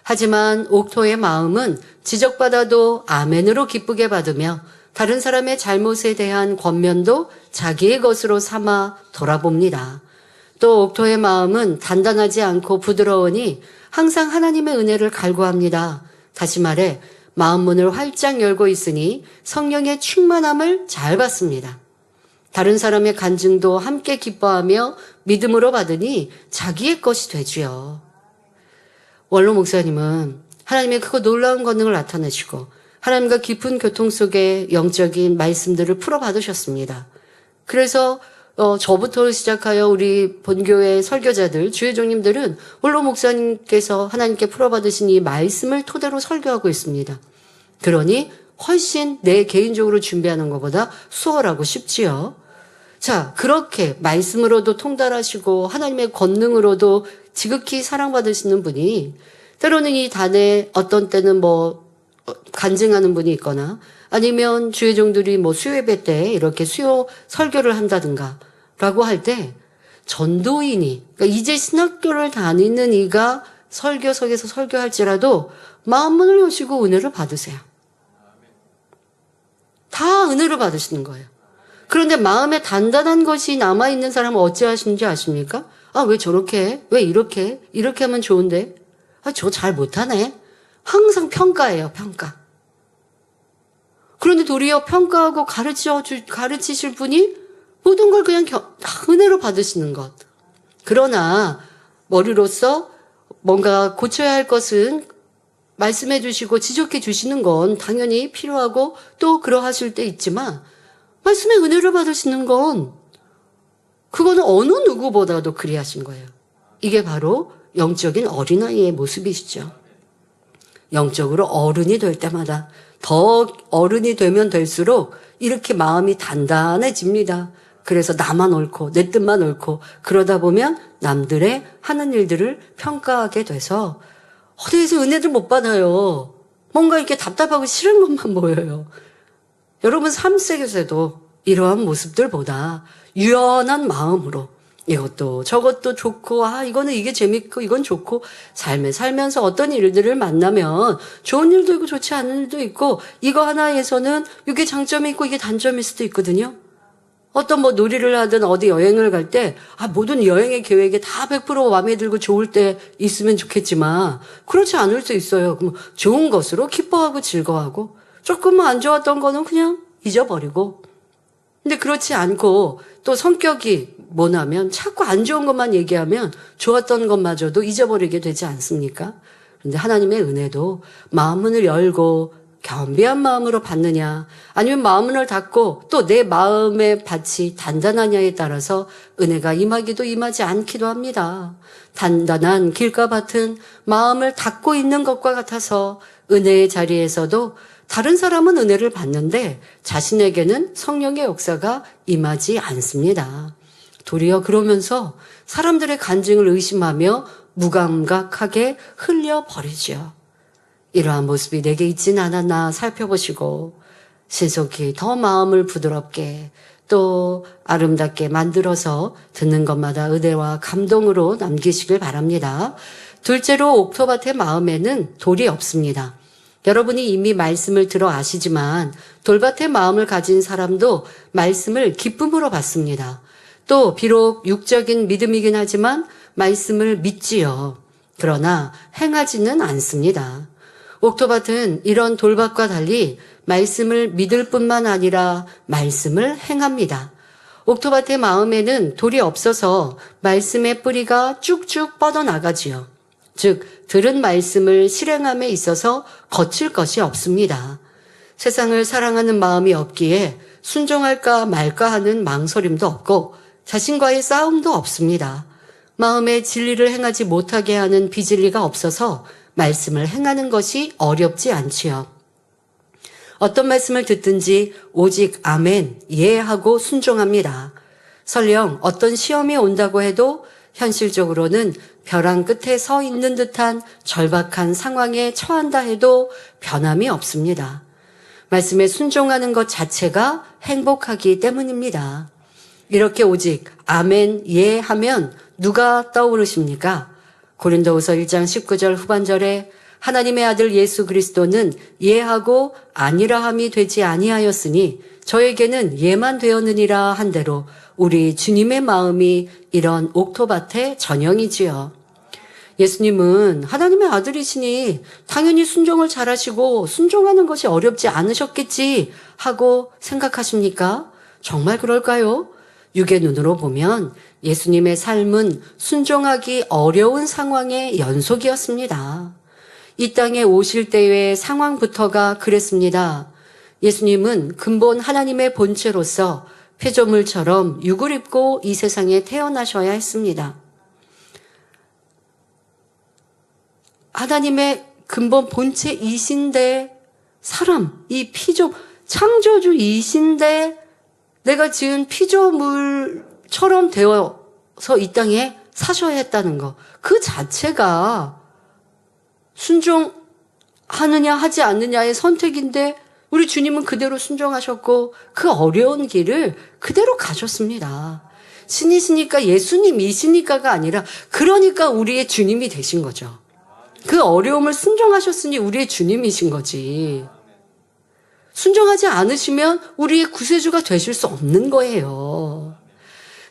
하지만 옥토의 마음은 지적받아도 아멘으로 기쁘게 받으며 다른 사람의 잘못에 대한 권면도 자기의 것으로 삼아 돌아봅니다. 또 옥토의 마음은 단단하지 않고 부드러우니 항상 하나님의 은혜를 갈구합니다. 다시 말해 마음문을 활짝 열고 있으니 성령의 충만함을 잘 받습니다. 다른 사람의 간증도 함께 기뻐하며 믿음으로 받으니 자기의 것이 되지요. 원로 목사님은 하나님의 크고 놀라운 권능을 나타내시고 하나님과 깊은 교통 속에 영적인 말씀들을 풀어받으셨습니다. 그래서 저부터 시작하여 우리 본교회 설교자들, 주회종님들은 원로 목사님께서 하나님께 풀어받으신 이 말씀을 토대로 설교하고 있습니다. 그러니 훨씬 내 개인적으로 준비하는 것보다 수월하고 쉽지요. 자, 그렇게 말씀으로도 통달하시고 하나님의 권능으로도 지극히 사랑받으시는 분이 때로는 이 단에 어떤 때는 간증하는 분이 있거나 아니면 주회종들이 수요 예배 때 이렇게 수요 설교를 한다든가 라고 할 때 전도인이, 그러니까 이제 신학교를 다니는 이가 설교석에서 설교할지라도 마음문을 여시고 은혜를 받으세요. 다 은혜를 받으시는 거예요. 그런데 마음에 단단한 것이 남아있는 사람은 어찌하시는지 아십니까? 아, 왜 저렇게 해? 왜 이렇게 하면 좋은데? 아, 저 잘 못하네. 항상 평가예요, 평가. 그런데 도리어 평가하고 가르치실 분이 모든 걸 그냥 은혜로 받으시는 것. 그러나 머리로서 뭔가 고쳐야 할 것은 말씀해 주시고 지적해 주시는 건 당연히 필요하고 또 그러하실 때 있지만 말씀의 은혜를 받으시는 건 그거는 어느 누구보다도 그리하신 거예요. 이게 바로 영적인 어린아이의 모습이시죠. 영적으로 어른이 될 때마다 더 어른이 되면 될수록 이렇게 마음이 단단해집니다. 그래서 나만 옳고 내 뜻만 옳고 그러다 보면 남들의 하는 일들을 평가하게 돼서 어디에서 은혜를 못 받아요. 뭔가 이렇게 답답하고 싫은 것만 보여요. 여러분 삶 속에서도 이러한 모습들보다 유연한 마음으로 이것도 저것도 좋고 이거는 이게 재밌고 이건 좋고 삶에 살면서 어떤 일들을 만나면 좋은 일도 있고 좋지 않은 일도 있고 이거 하나에서는 이게 장점이 있고 이게 단점일 수도 있거든요. 어떤 놀이를 하든 어디 여행을 갈 때 모든 여행의 계획에 다 100% 마음에 들고 좋을 때 있으면 좋겠지만 그렇지 않을 수 있어요. 그럼 좋은 것으로 기뻐하고 즐거워하고 조금만 안 좋았던 거는 그냥 잊어버리고. 근데 그렇지 않고 또 성격이 뭐냐면 자꾸 안 좋은 것만 얘기하면 좋았던 것마저도 잊어버리게 되지 않습니까? 그런데 하나님의 은혜도 마음문을 열고 겸비한 마음으로 받느냐 아니면 마음문을 닫고 또 내 마음의 밭이 단단하냐에 따라서 은혜가 임하기도 임하지 않기도 합니다. 단단한 길가밭은 마음을 닫고 있는 것과 같아서 은혜의 자리에서도 다른 사람은 은혜를 받는데 자신에게는 성령의 역사가 임하지 않습니다. 도리어 그러면서 사람들의 간증을 의심하며 무감각하게 흘려버리죠. 이러한 모습이 내게 있진 않았나 살펴보시고 신속히 더 마음을 부드럽게 또 아름답게 만들어서 듣는 것마다 은혜와 감동으로 남기시길 바랍니다. 둘째로 옥토밭의 마음에는 돌이 없습니다. 여러분이 이미 말씀을 들어 아시지만 돌밭의 마음을 가진 사람도 말씀을 기쁨으로 받습니다. 또 비록 육적인 믿음이긴 하지만 말씀을 믿지요. 그러나 행하지는 않습니다. 옥토밭은 이런 돌밭과 달리 말씀을 믿을 뿐만 아니라 말씀을 행합니다. 옥토밭의 마음에는 돌이 없어서 말씀의 뿌리가 쭉쭉 뻗어나가지요. 즉 들은 말씀을 실행함에 있어서 거칠 것이 없습니다. 세상을 사랑하는 마음이 없기에 순종할까 말까 하는 망설임도 없고 자신과의 싸움도 없습니다. 마음의 진리를 행하지 못하게 하는 비진리가 없어서 말씀을 행하는 것이 어렵지 않지요. 어떤 말씀을 듣든지 오직 아멘, 예 하고 순종합니다. 설령 어떤 시험이 온다고 해도 현실적으로는 벼랑 끝에 서 있는 듯한 절박한 상황에 처한다 해도 변함이 없습니다. 말씀에 순종하는 것 자체가 행복하기 때문입니다. 이렇게 오직 아멘, 예 하면 누가 떠오르십니까? 고린도후서 1장 19절 후반절에 하나님의 아들 예수 그리스도는 예하고 아니라함이 되지 아니하였으니 저에게는 예만 되었느니라 한 대로 우리 주님의 마음이 이런 옥토밭의 전형이지요. 예수님은 하나님의 아들이시니 당연히 순종을 잘하시고 순종하는 것이 어렵지 않으셨겠지 하고 생각하십니까? 정말 그럴까요? 육의 눈으로 보면 예수님의 삶은 순종하기 어려운 상황의 연속이었습니다. 이 땅에 오실 때의 상황부터가 그랬습니다. 예수님은 근본 하나님의 본체로서 피조물처럼 육을 입고 이 세상에 태어나셔야 했습니다. 하나님의 근본 본체이신데 사람, 이 창조주이신데 내가 지은 피조물처럼 되어서 이 땅에 사셔야 했다는 것. 그 자체가 순종하느냐 하지 않느냐의 선택인데 우리 주님은 그대로 순종하셨고 그 어려운 길을 그대로 가셨습니다. 신이시니까 예수님이시니까가 아니라 그러니까 우리의 주님이 되신 거죠. 그 어려움을 순종하셨으니 우리의 주님이신 거지. 순종하지 않으시면 우리의 구세주가 되실 수 없는 거예요.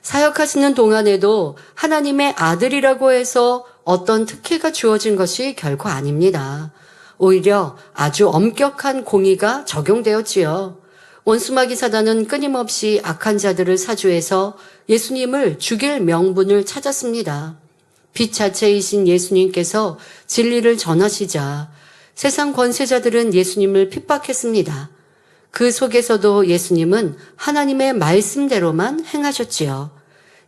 사역하시는 동안에도 하나님의 아들이라고 해서 어떤 특혜가 주어진 것이 결코 아닙니다. 오히려 아주 엄격한 공의가 적용되었지요. 원수마귀 사단은 끊임없이 악한 자들을 사주해서 예수님을 죽일 명분을 찾았습니다. 빛 자체이신 예수님께서 진리를 전하시자 세상 권세자들은 예수님을 핍박했습니다. 그 속에서도 예수님은 하나님의 말씀대로만 행하셨지요.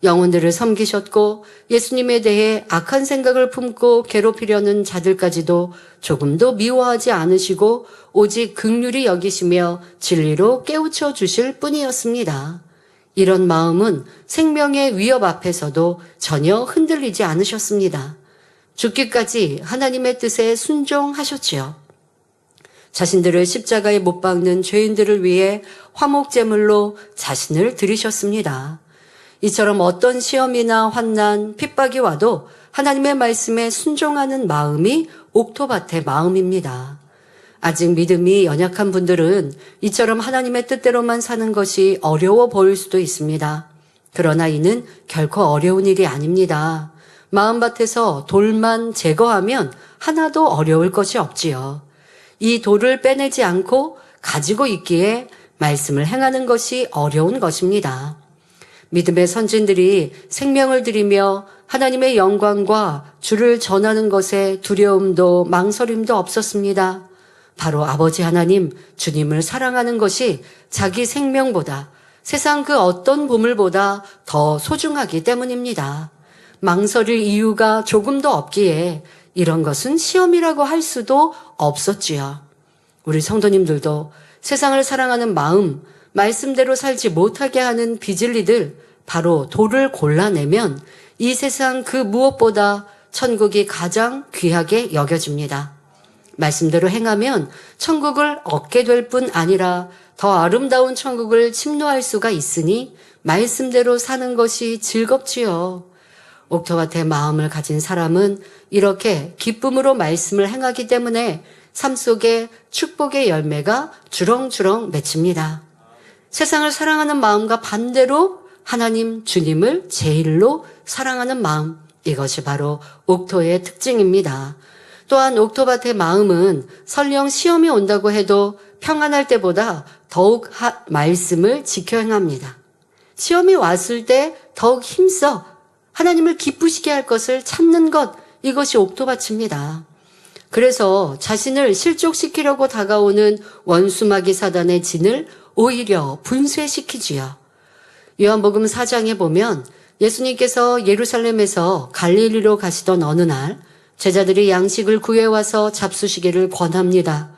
영혼들을 섬기셨고 예수님에 대해 악한 생각을 품고 괴롭히려는 자들까지도 조금도 미워하지 않으시고 오직 긍휼히 여기시며 진리로 깨우쳐 주실 뿐이었습니다. 이런 마음은 생명의 위협 앞에서도 전혀 흔들리지 않으셨습니다. 죽기까지 하나님의 뜻에 순종하셨지요. 자신들을 십자가에 못 박는 죄인들을 위해 화목제물로 자신을 드리셨습니다. 이처럼 어떤 시험이나 환난, 핍박이 와도 하나님의 말씀에 순종하는 마음이 옥토밭의 마음입니다. 아직 믿음이 연약한 분들은 이처럼 하나님의 뜻대로만 사는 것이 어려워 보일 수도 있습니다. 그러나 이는 결코 어려운 일이 아닙니다. 마음밭에서 돌만 제거하면 하나도 어려울 것이 없지요. 이 돌을 빼내지 않고 가지고 있기에 말씀을 행하는 것이 어려운 것입니다. 믿음의 선진들이 생명을 들이며 하나님의 영광과 주를 전하는 것에 두려움도 망설임도 없었습니다. 바로 아버지 하나님, 주님을 사랑하는 것이 자기 생명보다 세상 그 어떤 보물보다 더 소중하기 때문입니다. 망설일 이유가 조금도 없기에 이런 것은 시험이라고 할 수도 없었지요. 우리 성도님들도 세상을 사랑하는 마음, 말씀대로 살지 못하게 하는 비진리들, 바로 돌을 골라내면 이 세상 그 무엇보다 천국이 가장 귀하게 여겨집니다. 말씀대로 행하면 천국을 얻게 될 뿐 아니라 더 아름다운 천국을 침노할 수가 있으니 말씀대로 사는 것이 즐겁지요. 옥토밭의 마음을 가진 사람은 이렇게 기쁨으로 말씀을 행하기 때문에 삶 속에 축복의 열매가 주렁주렁 맺힙니다. 세상을 사랑하는 마음과 반대로 하나님 주님을 제일로 사랑하는 마음, 이것이 바로 옥토의 특징입니다. 또한 옥토밭의 마음은 설령 시험이 온다고 해도 평안할 때보다 더욱 말씀을 지켜 행합니다. 시험이 왔을 때 더욱 힘써 하나님을 기쁘시게 할 것을 찾는 것, 이것이 옥토밭입니다. 그래서 자신을 실족시키려고 다가오는 원수마귀 사단의 진을 오히려 분쇄시키지요. 요한복음 4장에 보면 예수님께서 예루살렘에서 갈릴리로 가시던 어느 날 제자들이 양식을 구해와서 잡수시기를 권합니다.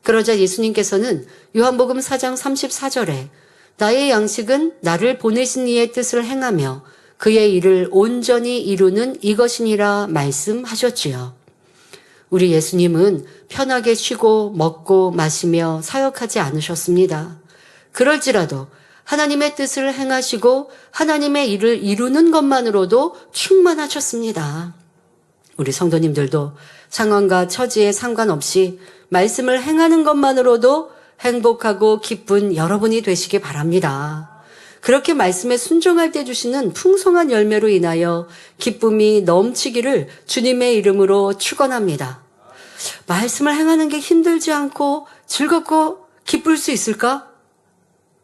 그러자 예수님께서는 요한복음 4장 34절에 나의 양식은 나를 보내신 이의 뜻을 행하며 그의 일을 온전히 이루는 이것이니라 말씀하셨지요. 우리 예수님은 편하게 쉬고 먹고 마시며 사역하지 않으셨습니다. 그럴지라도 하나님의 뜻을 행하시고 하나님의 일을 이루는 것만으로도 충만하셨습니다. 우리 성도님들도 상황과 처지에 상관없이 말씀을 행하는 것만으로도 행복하고 기쁜 여러분이 되시기 바랍니다. 그렇게 말씀에 순종할 때 주시는 풍성한 열매로 인하여 기쁨이 넘치기를 주님의 이름으로 축원합니다. 말씀을 행하는 게 힘들지 않고 즐겁고 기쁠 수 있을까?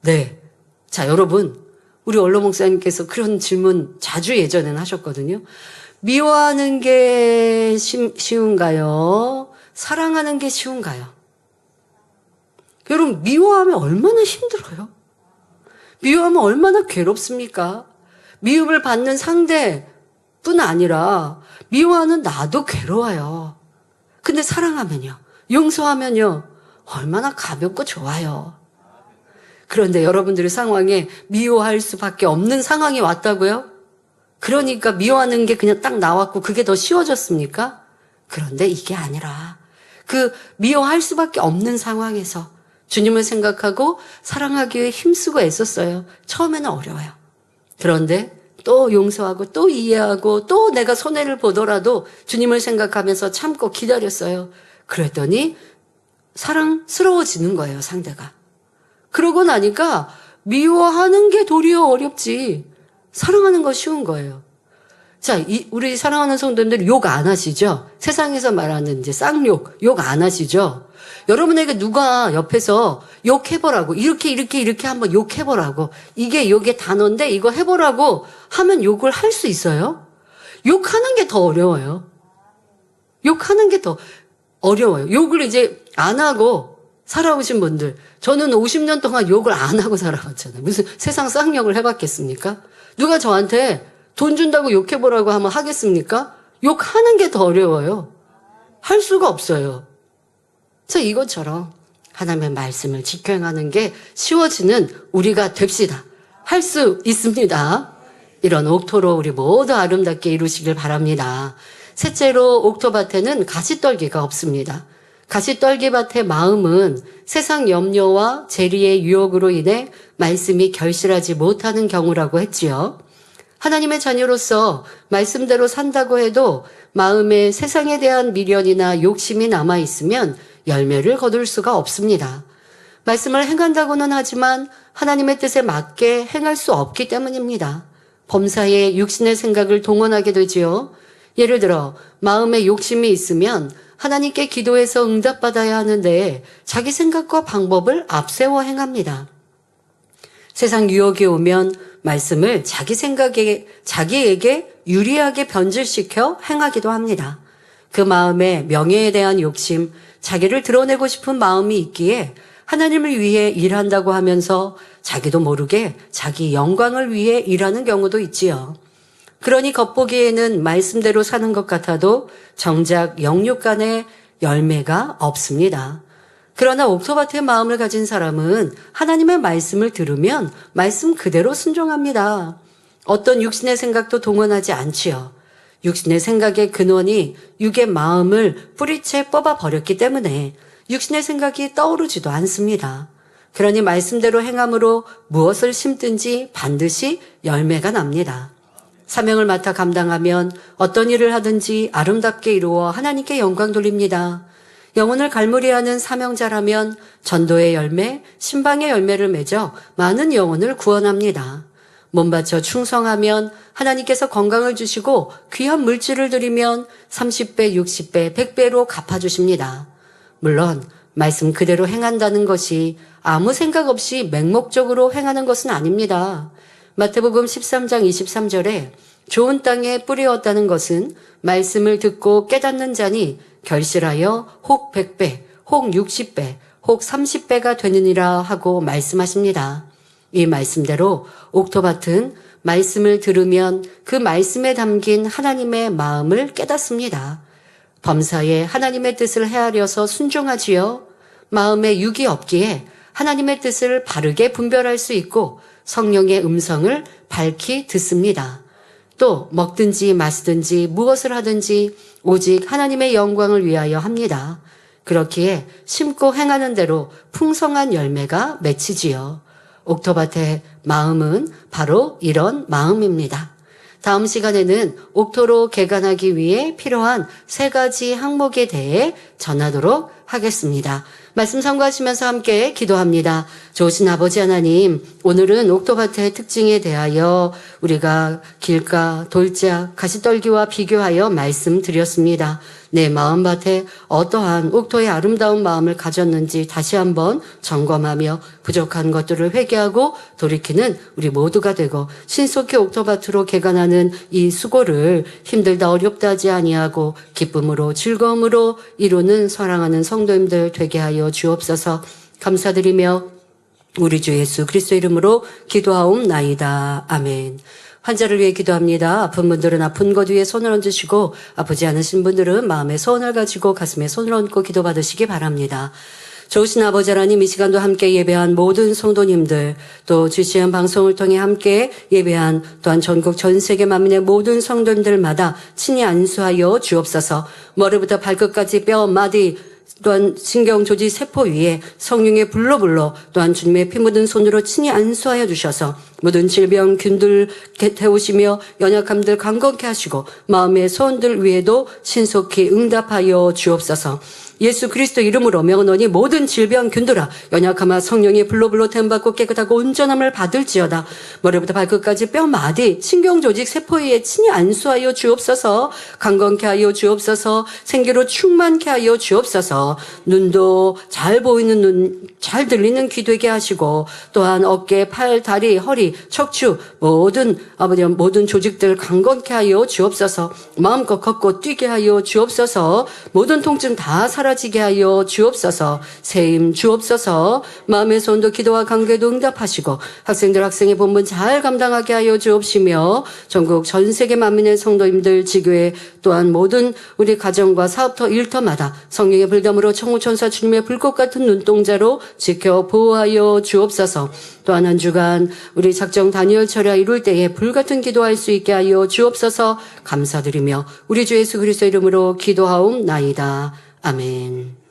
네. 자, 여러분, 우리 원로 목사님께서 그런 질문 자주 예전에는 하셨거든요. 미워하는 게 쉬운가요? 사랑하는 게 쉬운가요? 여러분, 미워하면 얼마나 힘들어요? 미워하면 얼마나 괴롭습니까? 미움을 받는 상대뿐 아니라 미워하는 나도 괴로워요. 근데 사랑하면요, 용서하면요, 얼마나 가볍고 좋아요. 그런데 여러분들의 상황에 미워할 수밖에 없는 상황이 왔다고요? 그러니까 미워하는 게 그냥 딱 나왔고 그게 더 쉬워졌습니까? 그런데 이게 아니라 그 미워할 수밖에 없는 상황에서 주님을 생각하고 사랑하기 위해 힘쓰고 애썼어요. 처음에는 어려워요. 그런데 또 용서하고 또 이해하고 또 내가 손해를 보더라도 주님을 생각하면서 참고 기다렸어요. 그랬더니 사랑스러워지는 거예요, 상대가. 그러고 나니까 미워하는 게 도리어 어렵지 사랑하는 거 쉬운 거예요. 자, 우리 사랑하는 성도님들 욕 안 하시죠? 세상에서 말하는 이제 쌍욕, 욕 안 하시죠? 여러분에게 누가 옆에서 욕해보라고, 이렇게 한번 욕해보라고, 이게 욕의 단어인데 이거 해보라고 하면 욕을 할 수 있어요? 욕하는 게 더 어려워요. 욕하는 게 더 어려워요. 욕을 이제 안 하고 살아오신 분들, 저는 50년 동안 욕을 안 하고 살아왔잖아요. 무슨 세상 쌍욕을 해봤겠습니까? 누가 저한테 돈 준다고 욕해보라고 하면 하겠습니까? 욕하는 게 더 어려워요. 할 수가 없어요. 자, 이것처럼 하나님의 말씀을 지켜 행하는 게 쉬워지는 우리가 됩시다. 할 수 있습니다. 이런 옥토로 우리 모두 아름답게 이루시길 바랍니다. 셋째로 옥토밭에는 가시떨기가 없습니다. 가시떨기밭의 마음은 세상 염려와 재리의 유혹으로 인해 말씀이 결실하지 못하는 경우라고 했지요. 하나님의 자녀로서 말씀대로 산다고 해도 마음에 세상에 대한 미련이나 욕심이 남아있으면 열매를 거둘 수가 없습니다. 말씀을 행한다고는 하지만 하나님의 뜻에 맞게 행할 수 없기 때문입니다. 범사에 육신의 생각을 동원하게 되지요. 예를 들어 마음에 욕심이 있으면 하나님께 기도해서 응답받아야 하는데 자기 생각과 방법을 앞세워 행합니다. 세상 유혹이 오면 말씀을 자기에게 유리하게 변질시켜 행하기도 합니다. 그 마음에 명예에 대한 욕심, 자기를 드러내고 싶은 마음이 있기에 하나님을 위해 일한다고 하면서 자기도 모르게 자기 영광을 위해 일하는 경우도 있지요. 그러니 겉보기에는 말씀대로 사는 것 같아도 정작 영육 간의 열매가 없습니다. 그러나 옥토밭의 마음을 가진 사람은 하나님의 말씀을 들으면 말씀 그대로 순종합니다. 어떤 육신의 생각도 동원하지 않지요. 육신의 생각의 근원이 육의 마음을 뿌리채 뽑아 버렸기 때문에 육신의 생각이 떠오르지도 않습니다. 그러니 말씀대로 행함으로 무엇을 심든지 반드시 열매가 납니다. 사명을 맡아 감당하면 어떤 일을 하든지 아름답게 이루어 하나님께 영광 돌립니다. 영혼을 갈무리하는 사명자라면 전도의 열매, 신방의 열매를 맺어 많은 영혼을 구원합니다. 몸 바쳐 충성하면 하나님께서 건강을 주시고 귀한 물질을 드리면 30배, 60배, 100배로 갚아주십니다. 물론 말씀 그대로 행한다는 것이 아무 생각 없이 맹목적으로 행하는 것은 아닙니다. 마태복음 13장 23절에 좋은 땅에 뿌리었다는 것은 말씀을 듣고 깨닫는 자니 결실하여 혹 100배, 혹 60배, 혹 30배가 되느니라 하고 말씀하십니다. 이 말씀대로 옥토밭은 말씀을 들으면 그 말씀에 담긴 하나님의 마음을 깨닫습니다. 범사에 하나님의 뜻을 헤아려서 순종하지요. 마음에 육이 없기에 하나님의 뜻을 바르게 분별할 수 있고 성령의 음성을 밝히 듣습니다. 또 먹든지 마시든지 무엇을 하든지 오직 하나님의 영광을 위하여 합니다. 그렇기에 심고 행하는 대로 풍성한 열매가 맺히지요. 옥토밭의 마음은 바로 이런 마음입니다. 다음 시간에는 옥토로 개간하기 위해 필요한 3가지 항목에 대해 전하도록 하겠습니다. 말씀 참고하시면서 함께 기도합니다. 좋으신 아버지 하나님, 오늘은 옥토밭의 특징에 대하여 우리가 길가, 돌짝, 가시떨기와 비교하여 말씀드렸습니다. 내 마음밭에 어떠한 옥토의 아름다운 마음을 가졌는지 다시 한번 점검하며 부족한 것들을 회개하고 돌이키는 우리 모두가 되고 신속히 옥토밭으로 개간하는 이 수고를 힘들다 어렵다 하지 아니하고 기쁨으로 즐거움으로 이루는 사랑하는 성도님들 되게 하여 주옵소서. 감사드리며 우리 주 예수 그리스도 이름으로 기도하옵나이다. 아멘. 환자를 위해 기도합니다. 아픈 분들은 아픈 것 위에 손을 얹으시고 아프지 않으신 분들은 마음에 소원을 가지고 가슴에 손을 얹고 기도받으시기 바랍니다. 좋으신 아버지 하나님, 이 시간도 함께 예배한 모든 성도님들, 또 GCN 방송을 통해 함께 예배한 또한 전국 전 세계 만민의 모든 성도님들마다 친히 안수하여 주옵소서. 머리부터 발끝까지 뼈, 마디, 또한 신경조직 세포 위에 성령의 불로 또한 주님의 피 묻은 손으로 친히 안수하여 주셔서 모든 질병 균들 태우시며 연약함들 강건케 하시고 마음의 소원들 위에도 신속히 응답하여 주옵소서. 예수 그리스도 이름으로 명하노니 모든 질병 균들아 연약함아 성령의 불로 템받고 깨끗하고 온전함을 받을지어다. 머리부터 발끝까지 뼈 마디 신경조직 세포 위에 친히 안수하여 주옵소서. 강건케 하여 주옵소서. 생기로 충만케 하여 주옵소서. 눈도 잘 보이는 눈, 잘 들리는 귀 되게 하시고 또한 어깨, 팔, 다리, 허리, 척추 모든 조직들 강건케 하여 주옵소서. 마음껏 걷고 뛰게 하여 주옵소서. 모든 통증 다 사라지게 하여 주옵소서. 세임 주옵소서. 마음의 손도 기도와 관계도 응답하시고 학생들 학생의 본분 잘 감당하게 하여 주옵시며 전국 전 세계 만민의 성도님들 지교회 또한 모든 우리 가정과 사업터 일터마다 성령의 불담으로 천구천사 주님의 불꽃 같은 눈동자로 지켜 보호하여 주옵소서. 또한 한 주간 우리 작정 다니엘 철야 이룰 때에 불같은 기도할 수 있게 하여 주옵소서. 감사드리며 우리 주 예수 그리스도 이름으로 기도하옵나이다. 아멘.